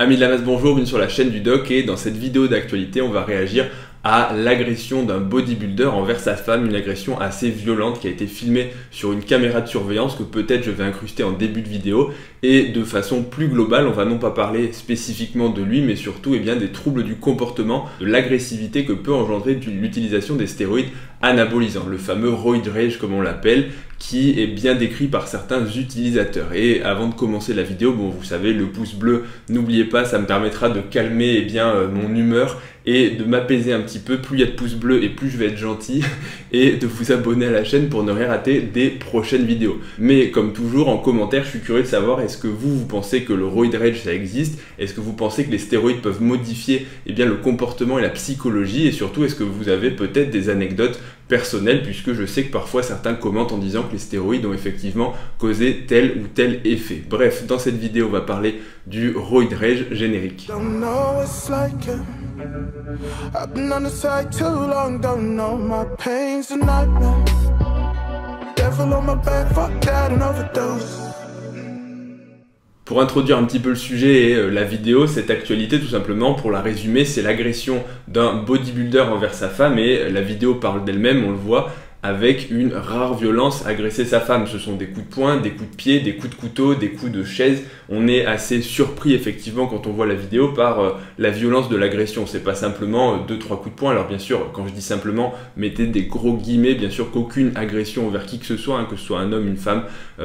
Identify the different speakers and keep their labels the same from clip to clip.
Speaker 1: Amis de la masse, bonjour, bienvenue sur la chaîne du Doc et dans cette vidéo d'actualité, on va réagir à l'agression d'un bodybuilder envers sa femme, une agression assez violente qui a été filmée sur une caméra de surveillance que peut-être je vais incruster en début de vidéo. Et de façon plus globale, on va non pas parler spécifiquement de lui, mais surtout des troubles du comportement, de l'agressivité que peut engendrer l'utilisation des stéroïdes anabolisants, le fameux roid rage comme on l'appelle, qui est bien décrit par certains utilisateurs. Et avant de commencer la vidéo, bon, vous savez, le pouce bleu, n'oubliez pas, ça me permettra de calmer mon humeur et de m'apaiser un petit peu. Plus il y a de pouces bleus et plus je vais être gentil, et de vous abonner à la chaîne pour ne rien rater des prochaines vidéos. Mais comme toujours, en commentaire, je suis curieux de savoir, est-ce que vous pensez que le roid rage ça existe? Est-ce que vous pensez que les stéroïdes peuvent modifier le comportement et la psychologie? Et surtout, est-ce que vous avez peut-être des anecdotes personnelles, puisque je sais que parfois certains commentent en disant que les stéroïdes ont effectivement causé tel ou tel effet. Bref, dans cette vidéo, on va parler du roid rage générique.
Speaker 2: I've been on the side too long, don't know my pain's a nightmare. Devil on my back, fuck that and overdose.
Speaker 1: Pour introduire un petit peu le sujet et la vidéo, cette actualité tout simplement, pour la résumer, c'est l'agression d'un bodybuilder envers sa femme et la vidéo parle d'elle-même, on le voit, avec une rare violence, agresser sa femme. Ce sont des coups de poing, des coups de pied, des coups de couteau, des coups de chaise. On est assez surpris effectivement quand on voit la vidéo par la violence de l'agression. C'est pas simplement 2-3 coups de poing. Alors bien sûr, quand je dis simplement, mettez des gros guillemets, bien sûr qu'aucune agression envers qui que ce soit, que ce soit un homme, une femme,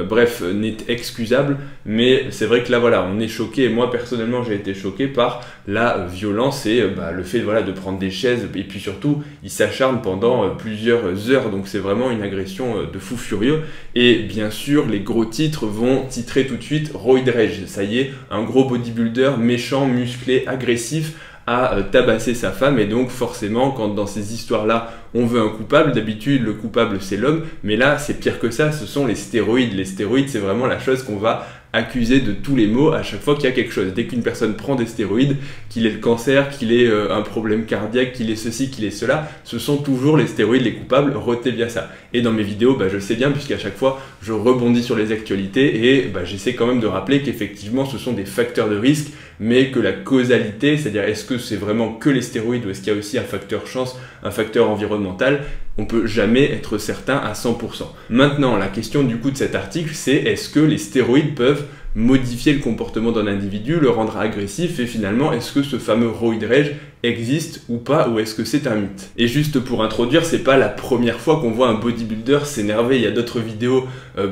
Speaker 1: bref, n'est excusable. Mais c'est vrai que là voilà, on est choqué, et moi personnellement j'ai été choqué par la violence et le fait de prendre des chaises, et puis surtout, il s'acharne pendant plusieurs heures. Donc c'est vraiment une agression de fou furieux. Et bien sûr, les gros titres vont titrer tout de suite roid rage. Ça y est, un gros bodybuilder méchant, musclé, agressif a tabassé sa femme. Et donc forcément, quand dans ces histoires-là, on veut un coupable, d'habitude le coupable c'est l'homme, mais là c'est pire que ça, ce sont les stéroïdes. Les stéroïdes, c'est vraiment la chose qu'on va accuser de tous les maux à chaque fois qu'il y a quelque chose. Dès qu'une personne prend des stéroïdes, qu'il ait le cancer, qu'il ait un problème cardiaque, qu'il ait ceci, qu'il ait cela, ce sont toujours les stéroïdes les coupables, retenez bien ça. Et dans mes vidéos, je sais bien, puisqu'à chaque fois je rebondis sur les actualités et j'essaie quand même de rappeler qu'effectivement ce sont des facteurs de risque, mais que la causalité, c'est-à-dire est-ce que c'est vraiment que les stéroïdes ou est-ce qu'il y a aussi un facteur chance, un facteur environnemental, on peut jamais être certain à 100%. Maintenant, la question du coup de cet article, c'est est-ce que les stéroïdes peuvent modifier le comportement d'un individu, le rendre agressif, et finalement, est-ce que ce fameux roid rage existe ou pas, ou est-ce que c'est un mythe? Et juste pour introduire, c'est pas la première fois qu'on voit un bodybuilder s'énerver. Il y a d'autres vidéos,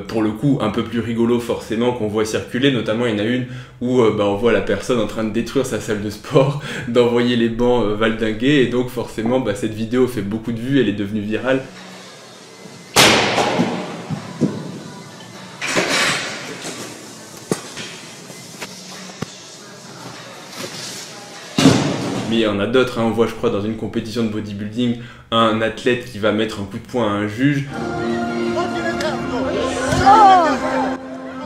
Speaker 1: pour le coup, un peu plus rigolo forcément, qu'on voit circuler. Notamment, il y en a une où on voit la personne en train de détruire sa salle de sport, d'envoyer les bancs valdinguer, et donc forcément, cette vidéo fait beaucoup de vues, elle est devenue virale. Mais il y en a d'autres, on voit je crois dans une compétition de bodybuilding un athlète qui va mettre un coup de poing à un juge.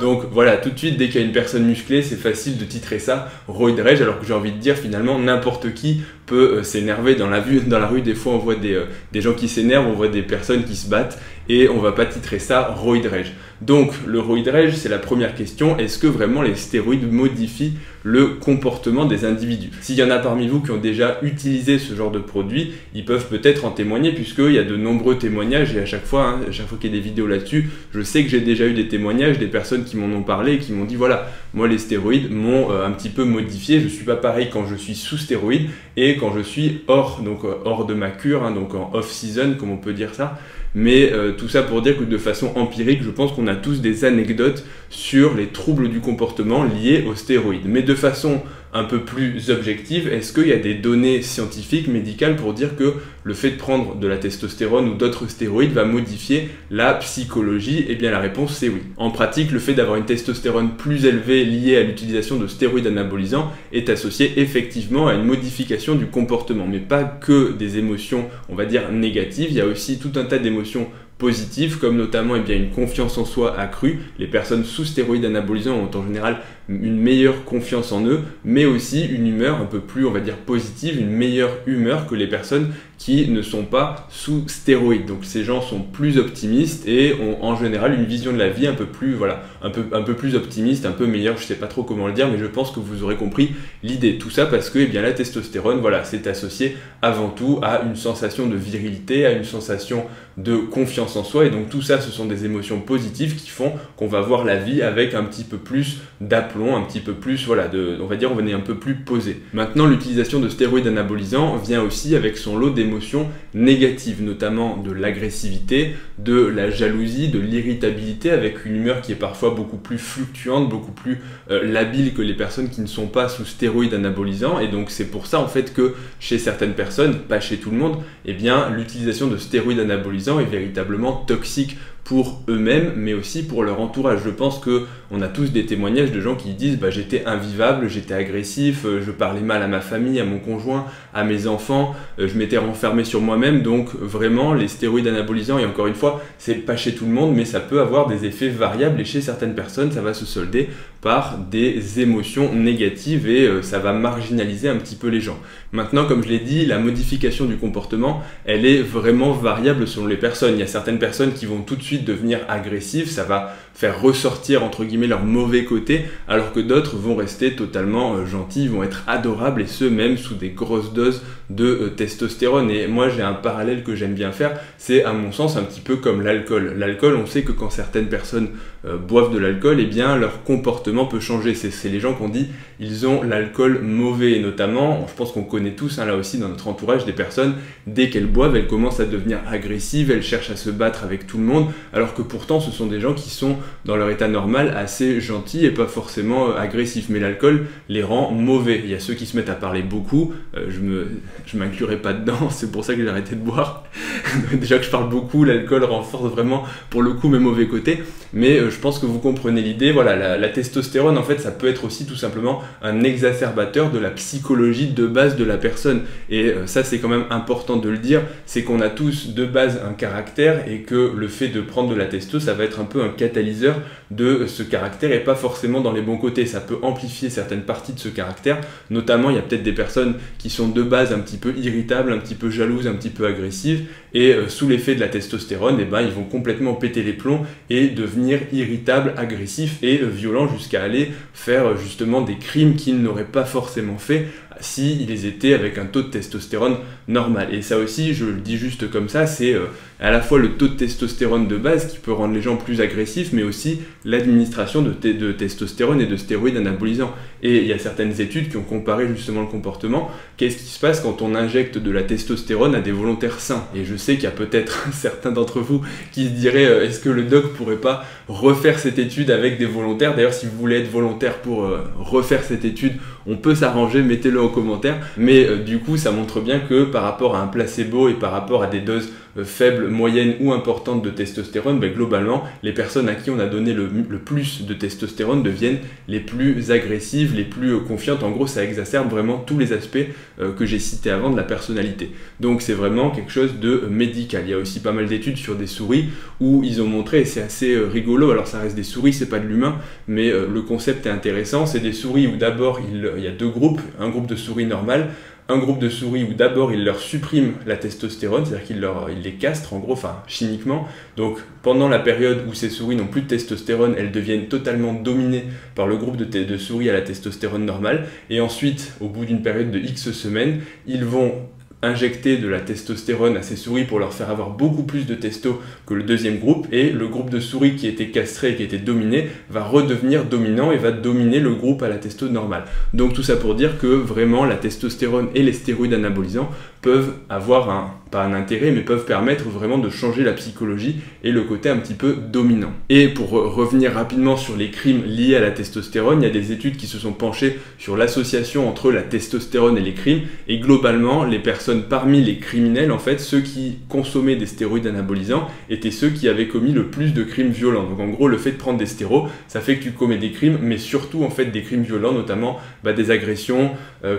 Speaker 1: Donc voilà, tout de suite, dès qu'il y a une personne musclée, c'est facile de titrer ça roid rage, alors que j'ai envie de dire finalement n'importe qui peut s'énerver dans la rue. Des fois on voit des gens qui s'énervent, on voit des personnes qui se battent, et on va pas titrer ça roid rage. Donc le roid rage, c'est la première question, est-ce que vraiment les stéroïdes modifient le comportement des individus? S'il y en a parmi vous qui ont déjà utilisé ce genre de produit, ils peuvent peut-être en témoigner, puisqu'il y a de nombreux témoignages, et à chaque fois qu'il y a des vidéos là-dessus, je sais que j'ai déjà eu des témoignages, des personnes qui m'en ont parlé et qui m'ont dit voilà, moi les stéroïdes m'ont un petit peu modifié, je suis pas pareil quand je suis sous stéroïdes et quand je suis hors de ma cure, donc en off-season comme on peut dire ça. Mais tout ça pour dire que de façon empirique, je pense qu'on a tous des anecdotes sur les troubles du comportement liés aux stéroïdes. Mais de façon un peu plus objective, est-ce qu'il y a des données scientifiques, médicales pour dire que le fait de prendre de la testostérone ou d'autres stéroïdes va modifier la psychologie? Eh bien la réponse c'est oui. En pratique, le fait d'avoir une testostérone plus élevée liée à l'utilisation de stéroïdes anabolisants est associé effectivement à une modification du comportement, mais pas que des émotions, on va dire négatives, il y a aussi tout un tas d'émotions positives, comme notamment une confiance en soi accrue. Les personnes sous stéroïdes anabolisants ont en général une meilleure confiance en eux, mais aussi une humeur un peu plus, on va dire, positive, une meilleure humeur que les personnes qui ne sont pas sous stéroïdes. Donc ces gens sont plus optimistes et ont en général une vision de la vie un peu plus, voilà, un peu plus optimiste, un peu meilleure, je sais pas trop comment le dire, mais je pense que vous aurez compris l'idée. Tout ça parce que eh bien, la testostérone, voilà, c'est associé avant tout à une sensation de virilité, à une sensation de confiance en soi, et donc tout ça, ce sont des émotions positives qui font qu'on va voir la vie avec un petit peu plus d'aplomb, un petit peu plus, voilà, on va dire, on est un peu plus posé. Maintenant, l'utilisation de stéroïdes anabolisants vient aussi avec son lot d'émotions négatives, notamment de l'agressivité, de la jalousie, de l'irritabilité, avec une humeur qui est parfois beaucoup plus fluctuante, beaucoup plus labile que les personnes qui ne sont pas sous stéroïdes anabolisants, et donc c'est pour ça en fait que chez certaines personnes, pas chez tout le monde, eh bien l'utilisation de stéroïdes anabolisants est véritablement toxique pour eux-mêmes, mais aussi pour leur entourage. Je pense qu'on a tous des témoignages de gens qui disent bah, « j'étais invivable, j'étais agressif, je parlais mal à ma famille, à mon conjoint, à mes enfants, je m'étais renfermé sur moi-même ». Donc vraiment, les stéroïdes anabolisants, et encore une fois, c'est pas chez tout le monde, mais ça peut avoir des effets variables, et chez certaines personnes, ça va se solder par des émotions négatives, et ça va marginaliser un petit peu les gens. Maintenant, comme je l'ai dit, la modification du comportement, elle est vraiment variable selon les personnes. Il y a certaines personnes qui vont tout de suite devenir agressives, ça va faire ressortir entre guillemets leur mauvais côté, alors que d'autres vont rester totalement gentils, vont être adorables, et ce même sous des grosses doses de testostérone. Et moi j'ai un parallèle que j'aime bien faire, c'est à mon sens un petit peu comme l'alcool. L'alcool, on sait que quand certaines personnes boivent de l'alcool, eh bien leur comportement peut changer. C'est les gens qu'on dit ils ont l'alcool mauvais, et notamment, je pense qu'on connaît tous là aussi dans notre entourage des personnes, dès qu'elles boivent, elles commencent à devenir agressives, elles cherchent à se battre avec tout le monde, alors que pourtant ce sont des gens qui sont dans leur état normal assez gentils et pas forcément agressifs, mais l'alcool les rend mauvais. Il y a ceux qui se mettent à parler beaucoup, je m'inclurai pas dedans, c'est pour ça que j'ai arrêté de boire. Déjà que je parle beaucoup, l'alcool renforce vraiment pour le coup mes mauvais côtés, mais je pense que vous comprenez l'idée. Voilà, la testostérone en fait ça peut être aussi tout simplement un exacerbateur de la psychologie de base de la personne, et ça c'est quand même important de le dire, c'est qu'on a tous de base un caractère, et que le fait de prendre de la testo, ça va être un peu un catalyseur de ce caractère, et pas forcément dans les bons côtés. Ça peut amplifier certaines parties de ce caractère, notamment il y a peut-être des personnes qui sont de base un petit peu irritables, un petit peu jalouses, un petit peu agressives, et sous l'effet de la testostérone, eh ben, ils vont complètement péter les plombs et devenir irritables, agressifs et violents, jusqu'à aller faire justement des crimes qu'ils n'auraient pas forcément fait s'ils étaient avec un taux de testostérone normal. Et ça aussi, je le dis juste comme ça, c'est à la fois le taux de testostérone de base qui peut rendre les gens plus agressifs, mais aussi l'administration de testostérone et de stéroïdes anabolisants. Et il y a certaines études qui ont comparé justement le comportement. Qu'est-ce qui se passe quand on injecte de la testostérone à des volontaires sains? Et je sais qu'il y a peut-être certains d'entre vous qui se diraient est-ce que le doc pourrait pas refaire cette étude avec des volontaires? D'ailleurs, si vous voulez être volontaire pour refaire cette étude, on peut s'arranger, mettez-le en commentaire. Mais du coup, ça montre bien que par rapport à un placebo et par rapport à des doses faibles, moyennes ou importantes de testostérone, ben, globalement, les personnes à qui on a donné le plus de testostérone deviennent les plus agressives, les plus confiantes. En gros, ça exacerbe vraiment tous les aspects que j'ai cités avant de la personnalité. Donc c'est vraiment quelque chose de médical. Il y a aussi pas mal d'études sur des souris où ils ont montré, et c'est assez rigolo, alors ça reste des souris, c'est pas de l'humain, mais le concept est intéressant. C'est des souris où d'abord il y a deux groupes, un groupe de souris normales, un groupe de souris où d'abord ils leur suppriment la testostérone, c'est-à-dire qu'ils les castrent en gros, enfin chimiquement. Donc pendant la période où ces souris n'ont plus de testostérone, elles deviennent totalement dominées par le groupe de souris à la testostérone normale. Et ensuite, au bout d'une période de X semaines, ils vont injecter de la testostérone à ces souris pour leur faire avoir beaucoup plus de testo que le deuxième groupe, et le groupe de souris qui était castré, qui était dominé, va redevenir dominant et va dominer le groupe à la testo normale. Donc tout ça pour dire que vraiment la testostérone et les stéroïdes anabolisants peuvent avoir pas un intérêt, mais peuvent permettre vraiment de changer la psychologie et le côté un petit peu dominant. Et pour revenir rapidement sur les crimes liés à la testostérone, il y a des études qui se sont penchées sur l'association entre la testostérone et les crimes, et globalement, les personnes parmi les criminels, en fait, ceux qui consommaient des stéroïdes anabolisants étaient ceux qui avaient commis le plus de crimes violents. Donc en gros, le fait de prendre des stéros, ça fait que tu commets des crimes, mais surtout en fait des crimes violents, notamment des agressions,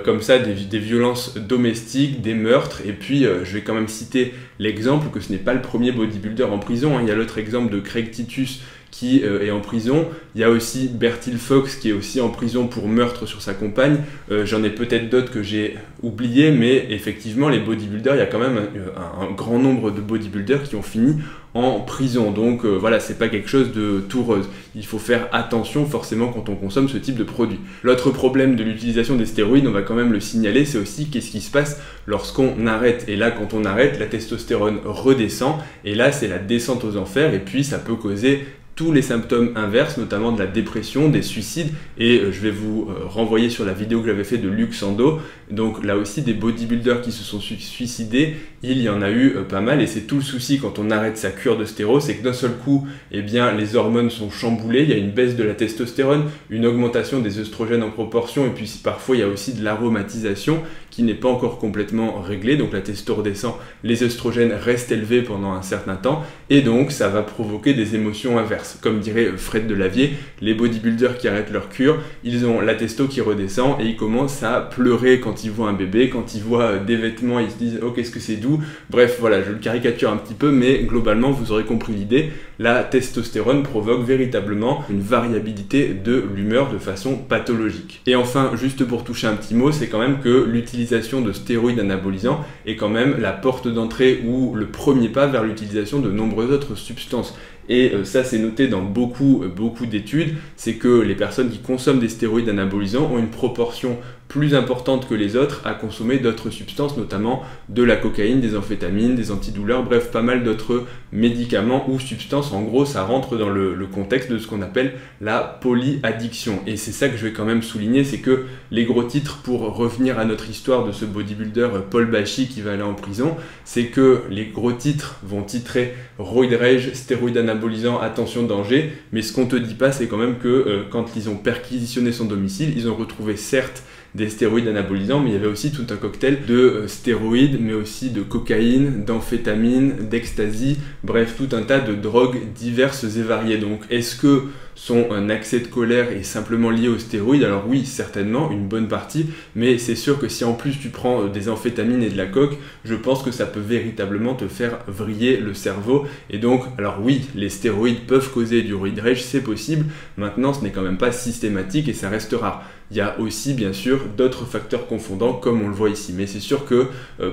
Speaker 1: comme ça, des violences domestiques, des meurtres. Et puis je vais quand même citer l'exemple que ce n'est pas le premier bodybuilder en prison, hein. Il y a l'autre exemple de Craig Titus qui est en prison. Il y a aussi Bertil Fox qui est aussi en prison pour meurtre sur sa compagne. J'en ai peut-être d'autres que j'ai oubliés, mais effectivement les bodybuilders, il y a quand même un grand nombre de bodybuilders qui ont fini en prison. Donc voilà, c'est pas quelque chose de tout rose. Il faut faire attention forcément quand on consomme ce type de produit. L'autre problème de l'utilisation des stéroïdes, on va quand même le signaler, c'est aussi qu'est-ce qui se passe lorsqu'on arrête. Et là, quand on arrête, la testostérone redescend, et là c'est la descente aux enfers, et puis ça peut causer tous les symptômes inverses, notamment de la dépression, des suicides, et je vais vous renvoyer sur la vidéo que j'avais fait de Luc Sando. Donc là aussi, des bodybuilders qui se sont suicidés, il y en a eu pas mal, et c'est tout le souci quand on arrête sa cure de stéro, c'est que d'un seul coup, eh bien, les hormones sont chamboulées, il y a une baisse de la testostérone, une augmentation des œstrogènes en proportion, et puis parfois il y a aussi de l'aromatisation qui n'est pas encore complètement réglée, donc la testo redescend, les œstrogènes restent élevés pendant un certain temps, et donc ça va provoquer des émotions inverses. Comme dirait Fred Delavier, les bodybuilders qui arrêtent leur cure, ils ont la testo qui redescend et ils commencent à pleurer quand ils voient un bébé, quand ils voient des vêtements, ils se disent « Oh, qu'est-ce que c'est doux !» Bref, voilà, je le caricature un petit peu, mais globalement, vous aurez compris l'idée. La testostérone provoque véritablement une variabilité de l'humeur de façon pathologique. Et enfin, juste pour toucher un petit mot, c'est quand même que l'utilisation de stéroïdes anabolisants est quand même la porte d'entrée ou le premier pas vers l'utilisation de nombreuses autres substances. Et ça, c'est noté dans beaucoup d'études, c'est que les personnes qui consomment des stéroïdes anabolisants ont une proportion plus importante que les autres à consommer d'autres substances, notamment de la cocaïne, des amphétamines, des antidouleurs, bref, pas mal d'autres médicaments ou substances. En gros, ça rentre dans le contexte de ce qu'on appelle la polyaddiction. Et c'est ça que je vais quand même souligner, c'est que les gros titres, pour revenir à notre histoire de ce bodybuilder Paul Bachy qui va aller en prison, c'est que les gros titres vont titrer roid rage, stéroïdes anabolisants, attention danger, mais ce qu'on te dit pas, c'est quand même que quand ils ont perquisitionné son domicile, ils ont retrouvé certes des stéroïdes anabolisants, mais il y avait aussi tout un cocktail de stéroïdes, mais aussi de cocaïne, d'amphétamine, d'ecstasy, bref, tout un tas de drogues diverses et variées. Donc, est-ce que son accès de colère est simplement lié aux stéroïdes? Alors oui, certainement, une bonne partie, mais c'est sûr que si en plus tu prends des amphétamines et de la coke, je pense que ça peut véritablement te faire vriller le cerveau. Et donc, alors oui, les stéroïdes peuvent causer du roid rage, c'est possible, maintenant ce n'est quand même pas systématique et ça reste rare. Il y a aussi bien sûr d'autres facteurs confondants comme on le voit ici, mais c'est sûr que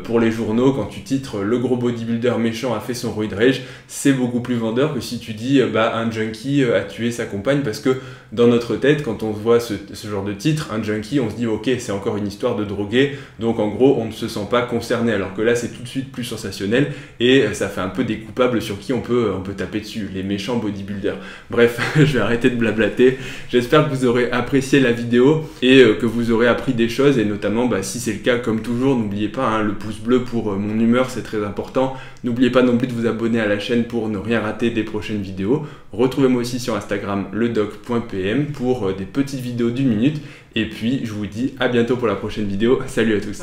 Speaker 1: pour les journaux, quand tu titres le gros bodybuilder méchant a fait son roid rage, c'est beaucoup plus vendeur que si tu dis un junkie a tué sa compagne, parce que dans notre tête, quand on voit ce genre de titre, un junkie, on se dit ok, c'est encore une histoire de drogué, donc en gros on ne se sent pas concerné, alors que là c'est tout de suite plus sensationnel et ça fait un peu des coupables sur qui on peut taper dessus, les méchants bodybuilders. Bref, je vais arrêter de blablater, j'espère que vous aurez apprécié la vidéo et que vous aurez appris des choses, et notamment si c'est le cas, comme toujours, n'oubliez pas le pouce bleu pour mon humeur, c'est très important. N'oubliez pas non plus de vous abonner à la chaîne pour ne rien rater des prochaines vidéos. Retrouvez-moi aussi sur Instagram ledoc.pm pour des petites vidéos d'1 minute, et puis je vous dis à bientôt pour la prochaine vidéo. Salut à tous.